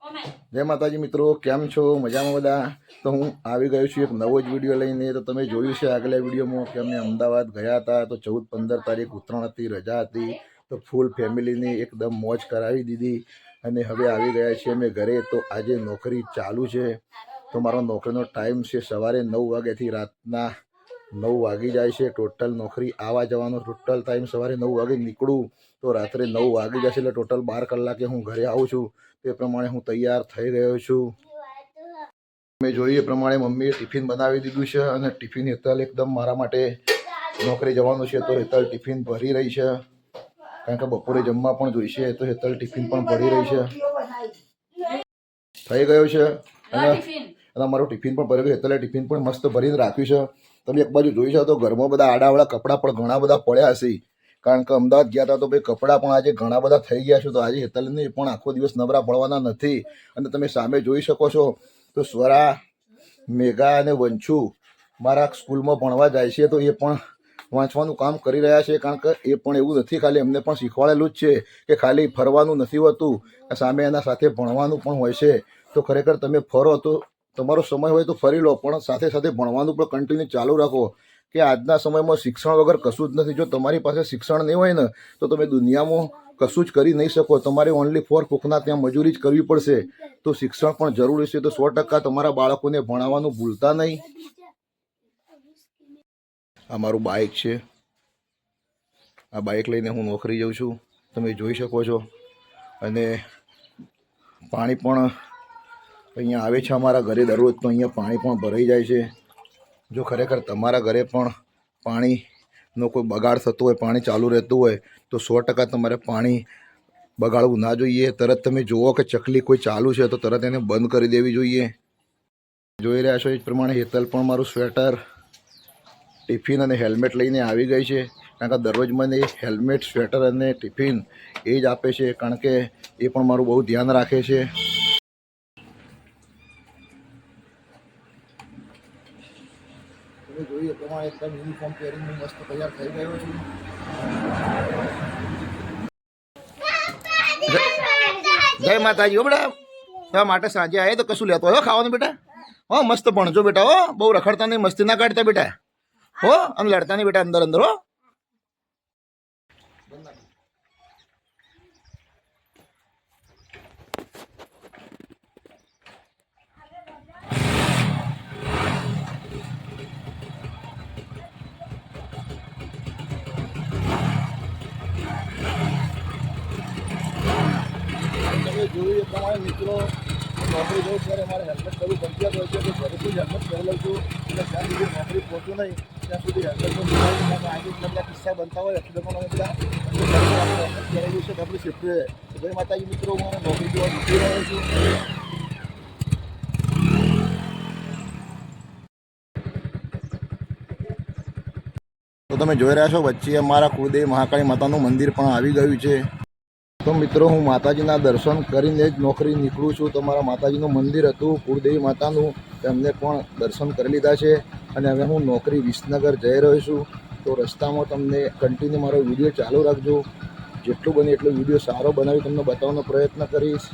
જય માતાજી મિત્રો, કેમ છો? મજામાં બધા? તો હું આવી ગયો છું એક નવો જ વિડીયો લઈને. તો તમે જોયું છે આગલા વિડીયોમાં કે અમે અમદાવાદ ગયા હતા. તો 14-15 તારીખ ઉત્તરાયણ હતી, રજા હતી. તો ફૂલ ફેમિલીની એકદમ મોજ કરાવી દીધી અને હવે આવી ગયા છીએ અમે ઘરે. તો આજે નોકરી ચાલુ છે. તો મારો નોકરીનો ટાઈમ છે સવારે 9 વાગ્યાથી રાતના 9 વાગી જાય છે. ટોટલ નોકરી આવવા જવાનો ટોટલ ટાઈમ સવારે 9 વાગે નીકળું તો રાત્રે 9 વાગી જશે. એટલે ટોટલ 12 કલાકે હું ઘરે આવું છું. તે પ્રમાણે હું તૈયાર થઈ ગયો છું. મેં જોઈએ એ પ્રમાણે મમ્મીએ ટિફિન બનાવી દીધું છે અને ટિફિન હેતલ એકદમ મારા માટે નોકરી જવાનું છે તો હેતલ ટિફિન ભરી રહી છે, કારણ કે બપોરે જમવા પણ જોઈશે. તો હેતલ ટિફિન પણ ભરી રહી છે. થઈ ગયો છે અને મારું ટિફિન પણ ભરી ગયું. હેતલે ટિફિન પણ મસ્ત ભરીને રાખ્યું છે. તમે એક બાજુ જોઈ શકો તો ઘરમાં બધા આડાવાળા કપડાં પણ ઘણા બધા પડ્યા હશે, કારણ કે અમદાવાદ ગયા હતા તો ભાઈ કપડાં પણ આજે ઘણા બધા થઈ ગયા છે. તો આજે હેતલને પણ આખો દિવસ નવરા પડવાના નથી. અને તમે સામે જોઈ શકો છો તો સ્વરા, મેઘા અને વંશુ મારા સ્કૂલમાં ભણવા જાય છે. તો એ પણ વાંચવાનું કામ કરી રહ્યા છે, કારણ કે એ પણ એવું નથી, ખાલી એમને પણ શીખવાડેલું જ છે કે ખાલી ફરવાનું નથી હોતું, સામે એના સાથે ભણવાનું પણ હોય છે. તો ખરેખર તમે ફરો તો તમારો સમય હોય તો ફરી લો, પણ સાથે સાથે ભણવાનું પણ કન્ટિન્યુ ચાલુ રાખો. કે આજના સમયમાં શિક્ષણ વગર કશું જ નથી. જો તમારી પાસે શિક્ષણ નહીં હોય ને તો તમે દુનિયામાં કશું જ કરી નહીં શકો. તમારે ઓનલી ફોર કોકના ત્યાં મજૂરી જ કરવી પડશે. તો શિક્ષણ પણ જરૂરી છે. તો 100% તમારા બાળકોને ભણાવવાનું ભૂલતા નહીં. આ મારું બાઇક છે. આ બાઇક લઈને હું નોકરી જાઉં છું, તમે જોઈ શકો છો. અને પાણી પણ અહીંયા આવે છે અમારા ઘરે દરરોજ. તો અહીંયા પાણી પણ ભરાઈ જાય છે. જો ખરેખર તમારા ઘરે પણ પાણીનો કોઈ બગાડ થતો હોય, પાણી ચાલુ રહેતું હોય, તો 100% તમારે પાણી બગાડવું ના જોઈએ. તરત તમે જુઓ કે ચકલી કોઈ ચાલુ છે તો તરત એને બંધ કરી દેવી જોઈએ. જોઈ રહ્યા છો એ જ પ્રમાણે હેતલ પણ મારું સ્વેટર, ટિફિન અને હેલ્મેટ લઈને આવી ગઈ છે, કારણ કે દરરોજ મને હેલ્મેટ, સ્વેટર અને ટિફિન એ જ આપે છે, કારણ કે એ પણ મારું બહુ ધ્યાન રાખે છે. તમે જોઈએ પ્રમાણે એકદમ યુનિફોર્મ પહેરીને મસ્ત તૈયાર થઈ ગયો છું. જય માતાજી. હો બેટા, તમારા માટે સાંજે આવે તો કશું લેતો હોય ખાવાનું બેટા. હો મસ્ત ભણજો બેટા. હો બહુ રખડતા નહીં, મસ્તી ના કાઢતા બેટા. હો અને લડતા નહીં બેટા અંદર અંદર. હો જોયું એ પ્રમાણે મિત્રો, નોકરી જવું ત્યારે મારે હેલ્મેટ કરવું ફરજિયાત હોય છે. તો ઘરેથી જ હેલ્મેટ પહેરી લઉં છું. એટલે જ્યાં સુધી નોકરી પહોંચું નહીં ત્યાં સુધી હેલ્મેટનું નિભાવીને આજે બધા કિસ્સા બનતા હોય એક્સિડન્ટમાં અમે બધા હેલ્મેટ પહેરેલું છે તો આપણી સેફ્ટી રહે. જય માતાજી મિત્રો, હું નોકરી જોવા નીકળી રહ્યો છું. તો તમે જોઈ રહ્યા છો વચ્ચે અમારા કુળદેવી મહાકાળી માતાનું મંદિર પણ આવી ગયું છે. તો મિત્રો, હું માતાજીના દર્શન કરીને જ નોકરી નીકળું છું. તો મારા માતાજીનું મંદિર હતું કુળદેવી માતાનું, એમને પણ દર્શન કરી લીધા છે. અને હવે હું નોકરી વિસનગર જઈ રહ્યો છું. તો રસ્તામાં તમને કન્ટિન્યુ મારો વિડીયો ચાલુ રાખજો. જેટલું બને એટલો વિડીયો સારો બનાવી તમને બતાવવાનો પ્રયત્ન કરીશ.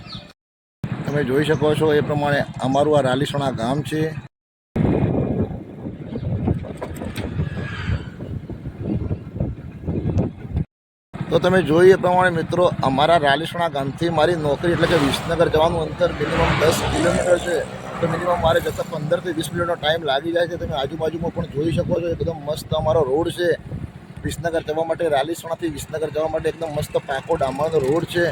તમે જોઈ શકો છો એ પ્રમાણે અમારું આ રાલીસણા ગામ છે. તો તમે જોઈએ એ પ્રમાણે મિત્રો, અમારા રાલીસણા ગામથી મારી નોકરી એટલે કે વિસનગર જવાનું અંતર મિનિમમ 10 કિલોમીટર છે. તો મિનિમમ મારે જતાં 15 થી 20 મિનિટનો ટાઈમ લાગી જાય છે. તમે આજુબાજુમાં પણ જોઈ શકો છો, એકદમ મસ્ત અમારો રોડ છે વિસનગર જવા માટે. રાલીસણાથી વિસનગર જવા માટે એકદમ મસ્ત પાકો ડામરનો રોડ છે.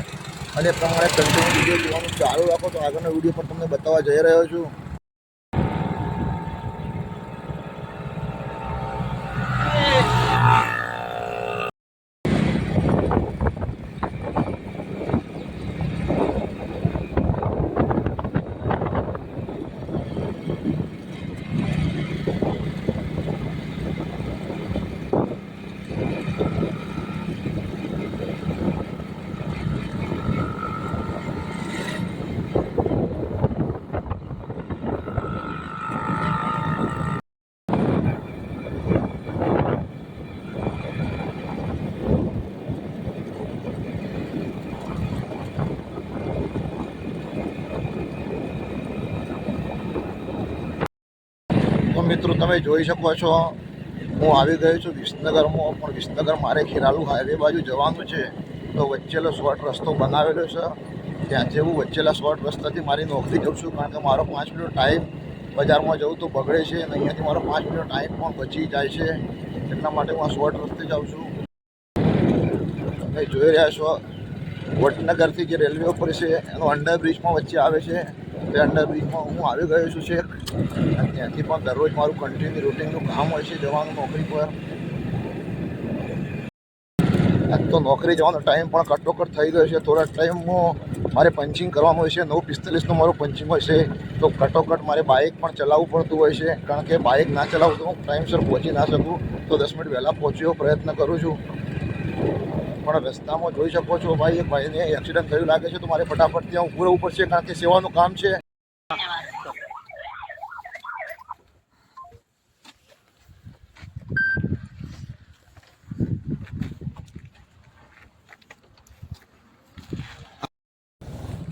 અને એ પ્રમાણે કન્ટિન્યુ વિડીયો જોવાનું ચાલુ રાખો તો આગળનો વિડીયો પણ તમને બતાવવા જઈ રહ્યો છું. મિત્રો તમે જોઈ શકો છો હું આવી ગયો છું વિસનગરમાં, પણ વિસનગર મારે ખેરાલુ હાઈવે બાજુ જવાનું છે. તો વચ્ચેલો શોર્ટ રસ્તો બનાવેલો છે, ત્યાંથી હું વચ્ચેલા શોર્ટ રસ્તાથી મારી નોકરી જાઉં છું. કારણ કે મારો 5 મિનિટ ટાઈમ બજારમાં જવું તો બગડે છે અને અહીંયાથી મારો 5 મિનિટ ટાઈમ પણ બચી જાય છે. એટલા માટે હું આ શોર્ટ રસ્તે જાઉં છું. તમે જોઈ રહ્યા છો વડનગરથી જે રેલવે ઉપર છે એનો અંડરબ્રિજ પણ વચ્ચે આવે છે. તે અંડરબ્રિજમાં હું આવી ગયો છું છેક, અને ત્યાંથી પણ દરરોજ મારું કન્ટિન્યુ રૂટિનનું કામ હોય છે જવાનું નોકરી પર. આજ તો નોકરી જવાનો ટાઈમ પણ કટોકટ થઈ ગયો છે. થોડા ટાઈમમાં મારે પંચિંગ કરવાનું હોય છે. 9:45નું મારું પંચિંગ હોય છે. તો કટોકટ મારે બાઇક પણ ચલાવવું પડતું હોય છે, કારણ કે બાઇક ના ચલાવું તો હું ટાઈમસર પહોંચી ના શકું. તો 10 મિનિટ વહેલા પહોંચવાનો પ્રયત્ન કરું છું. પણ રસ્તામાં જોઈ શકો છો ભાઈ, એક ભાઈને એક્સિડન્ટ થયું લાગે છે, તો મારે ફટાફટ ત્યાં ઊભું રહેવું પડશે, કારણ કે સેવાનું કામ છે.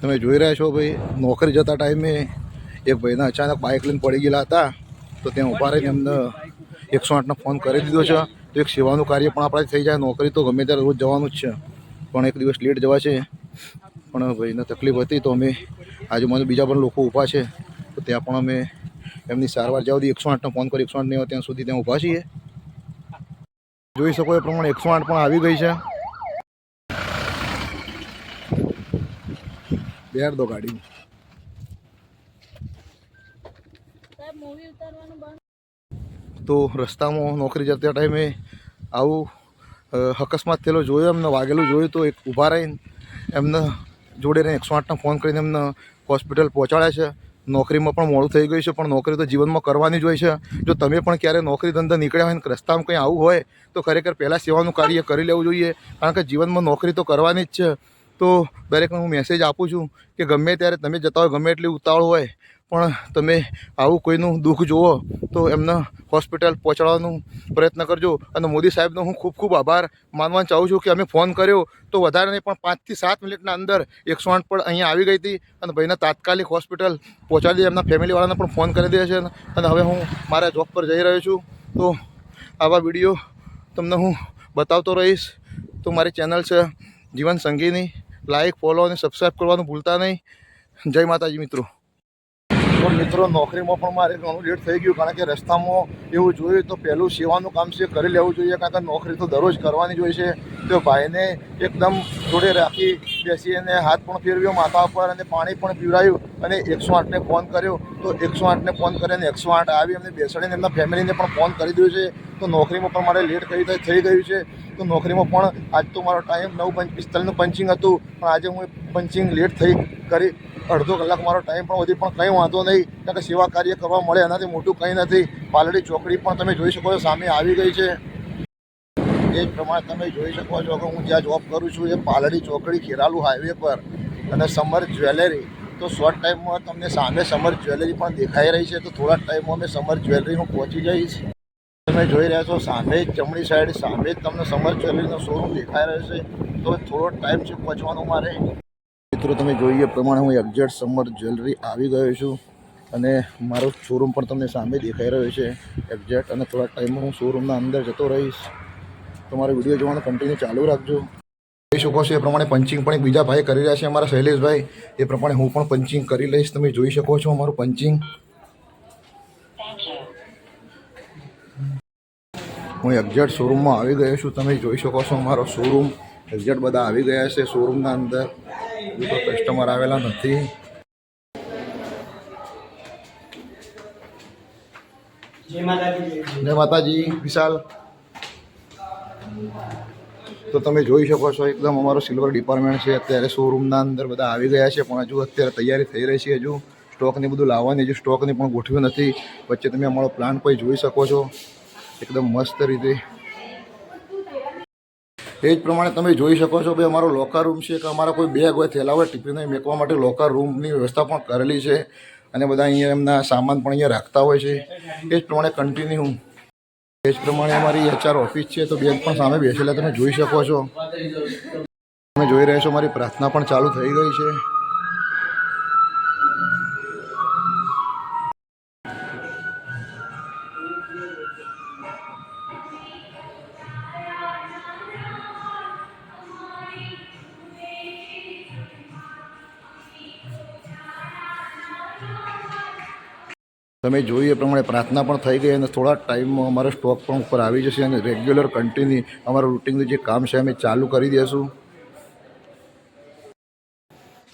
તમે જોઈ રહ્યા છો ભાઈ, નોકરી જતા ટાઈમે એક ભાઈના અચાનક બાઇક લઈને પડી ગયેલા હતા. તો ત્યાં ઊભા રહીને એમને 108નો ફોન કરી દીધો છે. તો એક સેવાનું કાર્ય પણ આપણાથી થઈ જાય. નોકરી તો ગમે ત્યારે રોજ જવાનું જ છે, પણ એક દિવસ લેટ જવા છે. પણ ભાઈને તકલીફ હતી, તો અમે આજુબાજુ બીજા પણ લોકો ઊભા છે, તો ત્યાં પણ અમે એમની સારવાર જ્યાં સુધી 108નો ફોન કરી 108 નહીં આવે ત્યાં સુધી ત્યાં ઊભા છીએ. જોઈ શકો એ પ્રમાણે 108 પણ આવી ગઈ છે. બેર દો ગાડી. તો રસ્તામાં નોકરી જતા ટાઈમે આવું અકસ્માત થયેલો જોયો, એમને વાગેલું જોયું. તો એક ઊભા રહીને એમને જોડે રહીને 108નો ફોન કરીને એમને હોસ્પિટલ પહોંચાડ્યા છે. નોકરીમાં પણ મોડું થઈ ગયું છે, પણ નોકરી તો જીવનમાં કરવાની જ હોય છે. જો તમે પણ ક્યારે નોકરી ધંધા નીકળ્યા હોય ને રસ્તામાં કંઈ આવું હોય, તો ખરેખર પહેલાં સેવાનું કાર્ય કરી લેવું જોઈએ, કારણ કે જીવનમાં નોકરી તો કરવાની જ છે. તો દરેકને હું મેસેજ આપું છું કે ગમે ત્યારે તમે જતા હોય, ગમે એટલી ઉતાવળ હોય, પણ તમે આવું કોઈનું દુઃખ જુઓ તો એમને હોસ્પિટલ પહોંચાડવાનો પ્રયત્ન કરજો. અને મોદી સાહેબનો હું ખૂબ ખૂબ આભાર માનવા ચાહું છું કે અમે ફોન કર્યો તો વધારે નહીં પણ 5 થી 7 મિનિટના અંદર 108 પણ અહીંયા આવી ગઈ હતી અને ભાઈને તાત્કાલિક હોસ્પિટલ પહોંચાડી દે. એમના ફેમિલીવાળાને પણ ફોન કરી દે છે. અને હવે હું મારા જોબ પર જઈ રહ્યો છું. તો આવા વિડીયો તમને હું બતાવતો રહીશ. તો મારી ચેનલ છે જીવન સંગીની, લાઈક, ફોલો અને સબસ્ક્રાઈબ કરવાનું ભૂલતા નહીં. જય માતાજી મિત્રો. તો મિત્રો નોકરીમાં પણ મારે ઘણું લેટ થઈ ગયું, કારણ કે રસ્તામાં એવું જોયું તો પહેલું સેવાનું કામ છે કરી લેવું જોઈએ, કારણ કે નોકરી તો દરરોજ કરવાની જ હોય છે. તો ભાઈને એકદમ જોડે રાખી બેસી અને હાથ પણ ફેરવ્યો માથા પર અને પાણી પણ પીવડાવ્યું અને 108ને ફોન કર્યો. તો 108ને ફોન કરીને 108 આવી એમને બેસાડીને એમના ફેમિલીને પણ ફોન કરી દીધો છે. તો નોકરીમાં પણ મારે લેટ થઈ ગયું છે. તો નોકરીમાં પણ આજ તો મારો ટાઈમ 9:45નું પંચિંગ હતું, પણ આજે હું પંચિંગ લેટ કરી અડધો કલાક મારો ટાઈમ પણ વધી, પણ કંઈ વાંધો નહીં, કારણ કે સેવા કાર્ય કરવા મળે એનાથી મોટું કંઈ નથી. પાલડી ચોકડી પણ તમે જોઈ શકો છો સામે આવી ગઈ છે. એ જ પ્રમાણે તમે જોઈ શકો છો કે હું જ્યાં જોબ કરું છું એ પાલડી ચોકડી ખેરાલુ હાઈવે પર, અને સમર જ્વેલરી. તો શોર્ટ ટાઈમમાં તમને સામે સમર જ્વેલરી પણ દેખાઈ રહી છે. તો થોડા ટાઈમમાં અમે સમર જ્વેલરીનું પહોંચી જઈશ. તમે જોઈ રહ્યા છો સામે જ જમણી સાઈડ સામે જ તમને સમર જ્વેલરીનો શોરૂમ દેખાઈ રહ્યો છે. તો થોડો ટાઈમ છે પહોંચવાનો મારે. મિત્રો તમે જોઈએ પ્રમાણે હું એક્ઝેક્ટ સમર જ્વેલરી આવી ગયો છું, અને મારો શોરૂમ પણ તમને સામે દેખાઈ રહ્યો છે એક્ઝેક્ટ. અને થોડા ટાઈમમાં હું શોરૂમના અંદર જતો રહીશ. તમારો વિડીયો જોવાનો કન્ટિન્યુ ચાલુ રાખજો. જોઈ શકો છો એ પ્રમાણે પંચિંગ પણ એક બીજા ભાઈ કરી રહ્યા છે, અમારા શૈલેષભાઈ. એ પ્રમાણે હું પણ પંચિંગ કરી લઈશ. તમે જોઈ શકો છો અમારું પંચિંગ. હું એક્ઝેક્ટ શોરૂમમાં આવી ગયો છું. તમે જોઈ શકો છો મારો શોરૂમ એક્ઝેક્ટ બધા આવી ગયા છે શોરૂમના અંદર. કોઈ કસ્ટમર આવેલા નથી. જય માતાજી વિશાલ. તો તમે જોઈ શકો છો એકદમ અમારો સિલ્વર ડિપાર્ટમેન્ટ છે. અત્યારે શોરૂમના અંદર બધા આવી ગયા છે, પણ હજુ અત્યારે તૈયારી થઈ રહી છે. હજુ સ્ટોકને બધું લાવવાની, હજુ સ્ટોકની પણ ગોઠવ્યું નથી. વચ્ચે તમે અમારો પ્લાન્ટ પણ જોઈ શકો છો એકદમ મસ્ત રીતે. એ જ પ્રમાણે તમે જોઈ શકો છો ભાઈ અમારો લોકર રૂમ છે, કે અમારા કોઈ બેગ હોય, થેલા હોય, ટિફિન હોય મેકવા માટે લોકર રૂમની વ્યવસ્થા પણ કરેલી છે. અને બધા અહીંયા એમના સામાન પણ અહીંયા રાખતા હોય છે. એ જ પ્રમાણે કન્ટિન્યુ એ જ પ્રમાણે અમારી HR ઓફિસ છે. તો બેગ પણ સામે બેસેલા તમે જોઈ શકો છો. તમે જોઈ રહ્યા છો મારી પ્રાર્થના પણ ચાલુ થઈ ગઈ છે. તમે જોઈ એ પ્રમાણે પ્રાર્થના પણ થઈ ગઈ અને થોડા ટાઈમમાં અમારો સ્ટોક પણ ઉપર આવી જશે અને રેગ્યુલર કન્ટિન્યુ અમારું રૂટિનનું જે કામ છે અમે ચાલુ કરી દઈશું.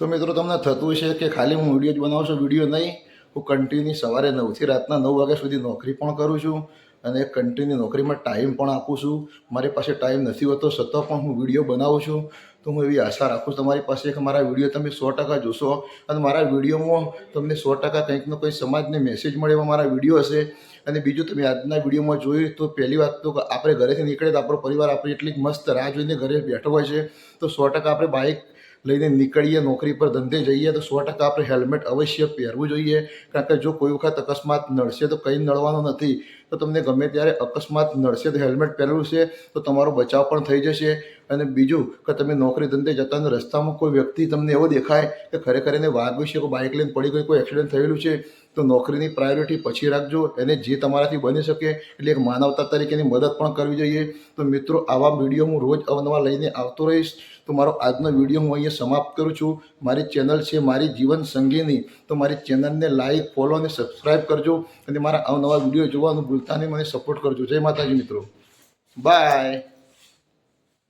તો મિત્રો તમને થતું છે કે ખાલી હું વિડીયો જ બનાવું છું, વિડીયો નહીં, હું કન્ટિન્યુ સવારે 9 થી રાતના 9 વાગ્યા સુધી નોકરી પણ કરું છું અને કન્ટિન્યુ નોકરીમાં ટાઈમ પણ આપું છું. મારી પાસે ટાઈમ નથી હોતો છતાં પણ હું વિડીયો બનાવું છું. તો હું એવી આશા રાખું છું તમારી પાસે કે મારા વિડીયો તમે 100% જોશો અને મારા વિડીયોમાં તમને 100% કંઈકનો કંઈ સમાજને મેસેજ મળે એવા મારા વિડીયો હશે. અને બીજું તમે આજના વિડીયોમાં જોયું તો પહેલી વાત તો આપણે ઘરેથી નીકળે તો આપણો પરિવાર આપણી એટલી મસ્ત રાહ જોઈને ઘરે બેઠો હોય છે. તો 100% આપણે બાઇક લઈને નીકળીએ, નોકરી પર ધંધે જઈએ તો 100% આપણે હેલ્મેટ અવશ્ય પહેરવું જોઈએ. કારણ કે જો કોઈ વખત અકસ્માત નડશે તો કંઈ નડવાનું નથી. તો તમને ગમે ત્યારે અકસ્માત નડશે તો હેલ્મેટ પહેરેલું છે તો તમારો બચાવ પણ થઈ જશે. અને બીજું કે તમે નોકરી ધંધે જતા અને રસ્તામાં કોઈ વ્યક્તિ તમને એવો દેખાય કે ખરેખર એને વાગ્યું છે, કોઈ બાઇક લઈને પડી ગઈ, કોઈ એક્સિડન્ટ થયેલું છે, તો નોકરીની પ્રાયોરિટી પછી રાખજો. એને જે તમારાથી બની શકે એટલે એક માનવતા તરીકેની મદદ પણ કરવી જોઈએ. તો મિત્રો આવા વિડીયો હું રોજ અવનવા લઈને આવતો રહીશ. તો મારો આજનો વિડીયો હું અહીંયા સમાપ્ત કરું છું. મારી ચેનલ છે મારી જીવન સંગીની, તો મારી ચેનલને લાઇક, ફોલો અને સબસ્ક્રાઈબ કરજો અને મારા અવનવા વિડીયો જોવાનું ભૂલતા નહીં. મને સપોર્ટ કરજો. જય માતાજી મિત્રો, બાય.